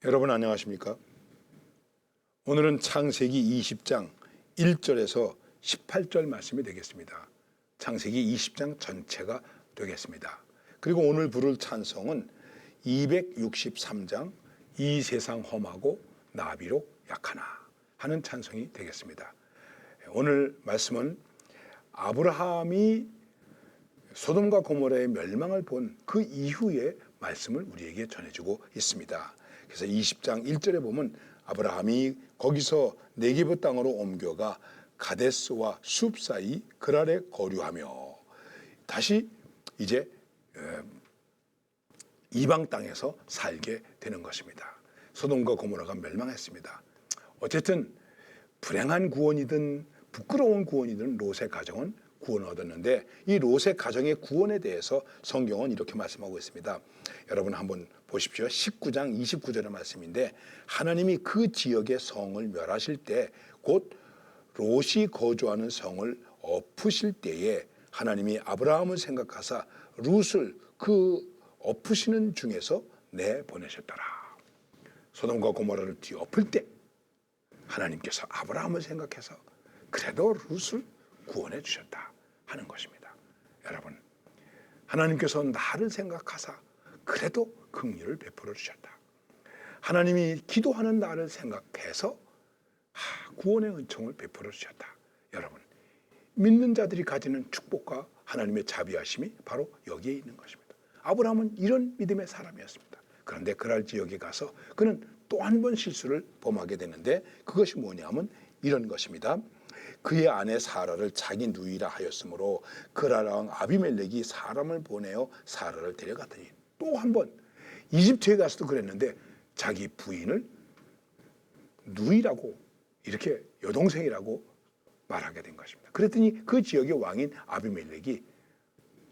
여러분 안녕하십니까? 오늘은 창세기 20장 1절에서 18절 말씀이 되겠습니다. 창세기 20장 전체가 되겠습니다. 그리고 오늘 부를 찬송은 263장 이 세상 험하고 나비로 약하나 하는 찬송이 되겠습니다. 오늘 말씀은 아브라함이 소돔과 고모라의 멸망을 본 그 이후의 말씀을 우리에게 전해주고 있습니다. 그래서 20장 1절에 보면 아브라함이 거기서 네게브 땅으로 옮겨가 가데스와 숲 사이 그랄에 거류하며 다시 이제 이방 땅에서 살게 되는 것입니다. 소돔과 고모라가 멸망했습니다. 어쨌든 불행한 구원이든 부끄러운 구원이든 롯의 가정은 구원을 얻었는데 이 롯의 가정의 구원에 대해서 성경은 이렇게 말씀하고 있습니다. 여러분 한번 보십시오. 19장 29절의 말씀인데 하나님이 그 지역의 성을 멸하실 때 곧 롯이 거주하는 성을 엎으실 때에 하나님이 아브라함을 생각하사 롯을 그 엎으시는 중에서 내보내셨더라. 소돔과 고모라를 뒤엎을 때 하나님께서 아브라함을 생각해서 그래도 롯을 구원해 주셨다 하는 것입니다. 여러분, 하나님께서 나를 생각하사 그래도 긍휼을 베풀어 주셨다. 하나님이 기도하는 나를 생각해서 구원의 은총을 베풀어 주셨다. 여러분, 믿는 자들이 가지는 축복과 하나님의 자비하심이 바로 여기에 있는 것입니다. 아브라함은 이런 믿음의 사람이었습니다. 그런데 그랄 지역에 가서 그는 또 한 번 실수를 범하게 되는데 그것이 뭐냐면 이런 것입니다. 그의 아내 사라를 자기 누이라 하였으므로 그랄 왕 아비멜렉이 사람을 보내어 사라를 데려갔더니 또 한 번 이집트에 가서도 그랬는데 자기 부인을 누이라고 이렇게 여동생이라고 말하게 된 것입니다. 그랬더니 그 지역의 왕인 아비멜렉이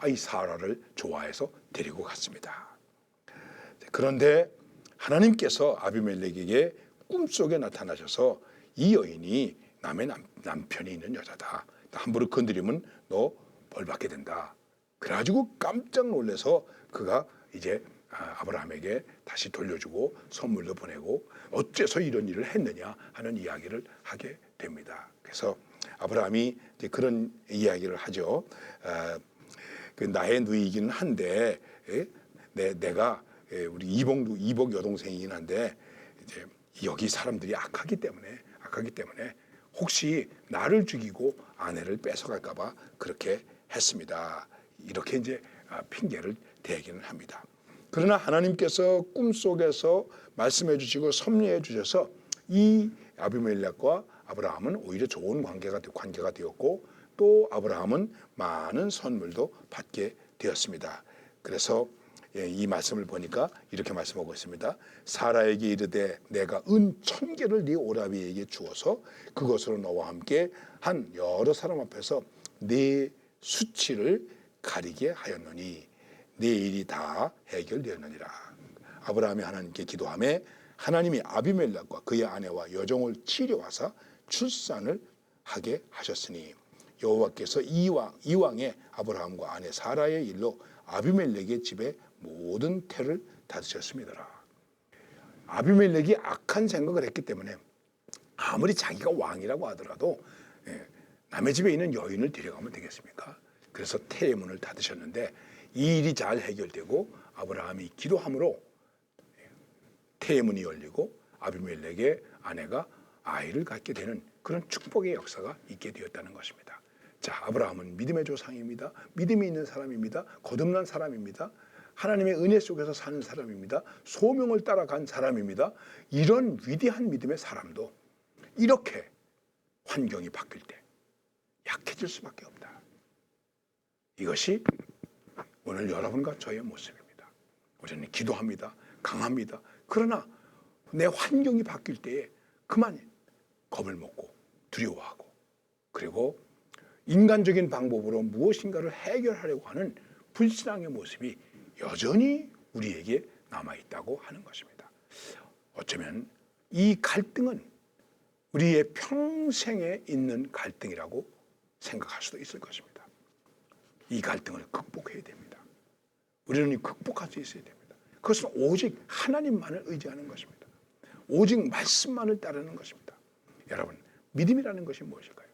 이 사라를 좋아해서 데리고 갔습니다. 그런데 하나님께서 아비멜렉에게 꿈속에 나타나셔서 이 여인이 남의 남편이 있는 여자다. 함부로 건드리면 너 벌받게 된다. 그래가지고 깜짝 놀라서 그가 이제 아브라함에게 다시 돌려주고 선물도 보내고 어째서 이런 일을 했느냐 하는 이야기를 하게 됩니다. 그래서 아브라함이 이제 그런 이야기를 하죠. 그 나의 누이이기는 한데 내가 우리 이복 여동생이긴 한데 이제 여기 사람들이 악하기 때문에 혹시 나를 죽이고 아내를 뺏어갈까봐 그렇게 했습니다. 이렇게 이제 핑계를 대기는 합니다. 그러나 하나님께서 꿈속에서 말씀해 주시고 섭리해 주셔서 이 아비멜렉과 아브라함은 오히려 좋은 관계가 되었고 또 아브라함은 많은 선물도 받게 되었습니다. 그래서 이 말씀을 보니까 이렇게 말씀하고 있습니다. 사라에게 이르되 내가 은 1000개를 네 오라비에게 주어서 그것으로 너와 함께 한 여러 사람 앞에서 네 수치를 가리게 하였노니 네 일이 다 해결되었느니라. 아브라함이 하나님께 기도하매 하나님이 아비멜렉과 그의 아내와 여종을 치료하사 출산을 하게 하셨으니 여호와께서 이왕에 아브라함과 아내 사라의 일로 아비멜렉의 집에 모든 태를 닫으셨습니다. 아비멜렉이 악한 생각을 했기 때문에 아무리 자기가 왕이라고 하더라도 남의 집에 있는 여인을 데려가면 되겠습니까? 그래서 태의 문을 닫으셨는데 이 일이 잘 해결되고 아브라함이 기도함으로 태의 문이 열리고 아비멜렉의 아내가 아이를 갖게 되는 그런 축복의 역사가 있게 되었다는 것입니다. 자, 아브라함은 믿음의 조상입니다. 믿음이 있는 사람입니다. 거듭난 사람입니다. 하나님의 은혜 속에서 사는 사람입니다. 소명을 따라간 사람입니다. 이런 위대한 믿음의 사람도 이렇게 환경이 바뀔 때 약해질 수밖에 없다. 이것이 오늘 여러분과 저의 모습입니다. 우리는 기도합니다. 강합니다. 그러나 내 환경이 바뀔 때에 그만 겁을 먹고 두려워하고 그리고 인간적인 방법으로 무엇인가를 해결하려고 하는 불신앙의 모습이 여전히 우리에게 남아있다고 하는 것입니다. 어쩌면 이 갈등은 우리의 평생에 있는 갈등이라고 생각할 수도 있을 것입니다. 이 갈등을 극복해야 됩니다. 우리는 극복할 수 있어야 됩니다. 그것은 오직 하나님만을 의지하는 것입니다. 오직 말씀만을 따르는 것입니다. 여러분, 믿음이라는 것이 무엇일까요?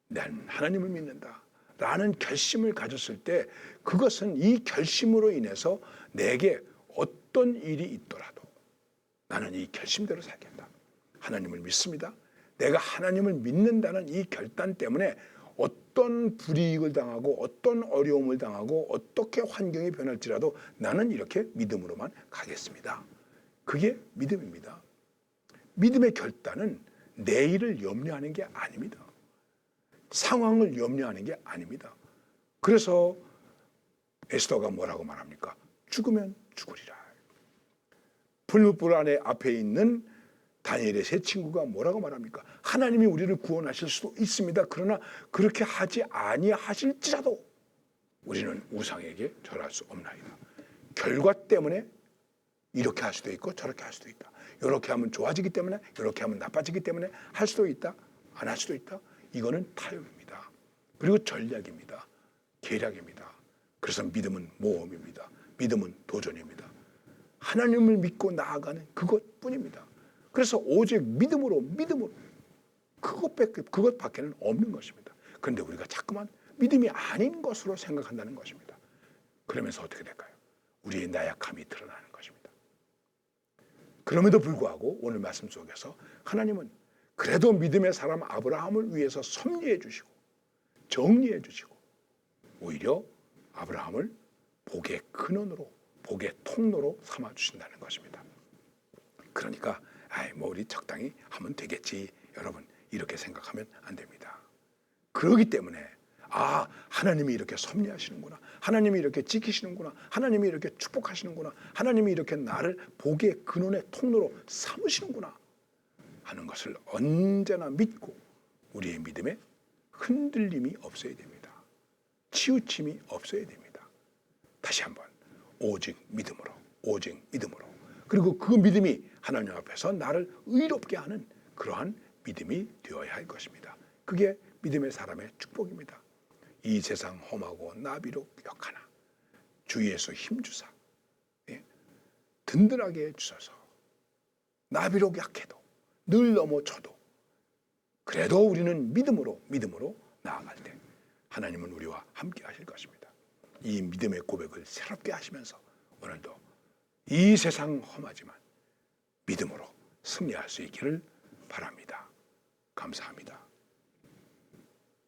나는 하나님을 믿는다 라는 결심을 가졌을 때 그것은 이 결심으로 인해서 내게 어떤 일이 있더라도 나는 이 결심대로 살겠다. 하나님을 믿습니다. 내가 하나님을 믿는다는 이 결단 때문에 어떤 불이익을 당하고 어떤 어려움을 당하고 어떻게 환경이 변할지라도 나는 이렇게 믿음으로만 가겠습니다. 그게 믿음입니다. 믿음의 결단은 내일을 염려하는 게 아닙니다. 상황을 염려하는 게 아닙니다. 그래서 에스더가 뭐라고 말합니까? 죽으면 죽으리라. 풀무불 안에 앞에 있는 다니엘의 세 친구가 뭐라고 말합니까? 하나님이 우리를 구원하실 수도 있습니다. 그러나 그렇게 하지 아니하실지라도 우리는 우상에게 절할 수 없나이다. 결과 때문에 이렇게 할 수도 있고 저렇게 할 수도 있다. 이렇게 하면 좋아지기 때문에 이렇게 하면 나빠지기 때문에 할 수도 있다. 안 할 수도 있다. 이거는 타협입니다. 그리고 전략입니다. 계략입니다. 그래서 믿음은 모험입니다. 믿음은 도전입니다. 하나님을 믿고 나아가는 그것뿐입니다. 그래서 오직 믿음으로 그것밖에는 없는 것입니다. 그런데 우리가 자꾸만 믿음이 아닌 것으로 생각한다는 것입니다. 그러면서 어떻게 될까요? 우리의 나약함이 드러나는 것입니다. 그럼에도 불구하고 오늘 말씀 속에서 하나님은 그래도 믿음의 사람 아브라함을 위해서 섭리해 주시고 정리해 주시고 오히려 아브라함을 복의 근원으로 복의 통로로 삼아 주신다는 것입니다. 그러니까 우리 적당히 하면 되겠지. 여러분 이렇게 생각하면 안 됩니다. 그렇기 때문에 하나님이 이렇게 섭리하시는구나. 하나님이 이렇게 지키시는구나. 하나님이 이렇게 축복하시는구나. 하나님이 이렇게 나를 복의 근원의 통로로 삼으시는구나 하는 것을 언제나 믿고 우리의 믿음에 흔들림이 없어야 됩니다. 치우침이 없어야 됩니다. 다시 한번 오직 믿음으로 그리고 그 믿음이 하나님 앞에서 나를 의롭게 하는 그러한 믿음이 되어야 할 것입니다. 그게 믿음의 사람의 축복입니다. 이 세상 험하고 나비록 역하나 주 예수 힘주사 든든하게 해주셔서 나비록 약해도 늘 넘어져도 그래도 우리는 믿음으로 나아갈 때 하나님은 우리와 함께 하실 것입니다. 이 믿음의 고백을 새롭게 하시면서 오늘도 이 세상 험하지만 믿음으로 승리할 수 있기를 바랍니다. 감사합니다.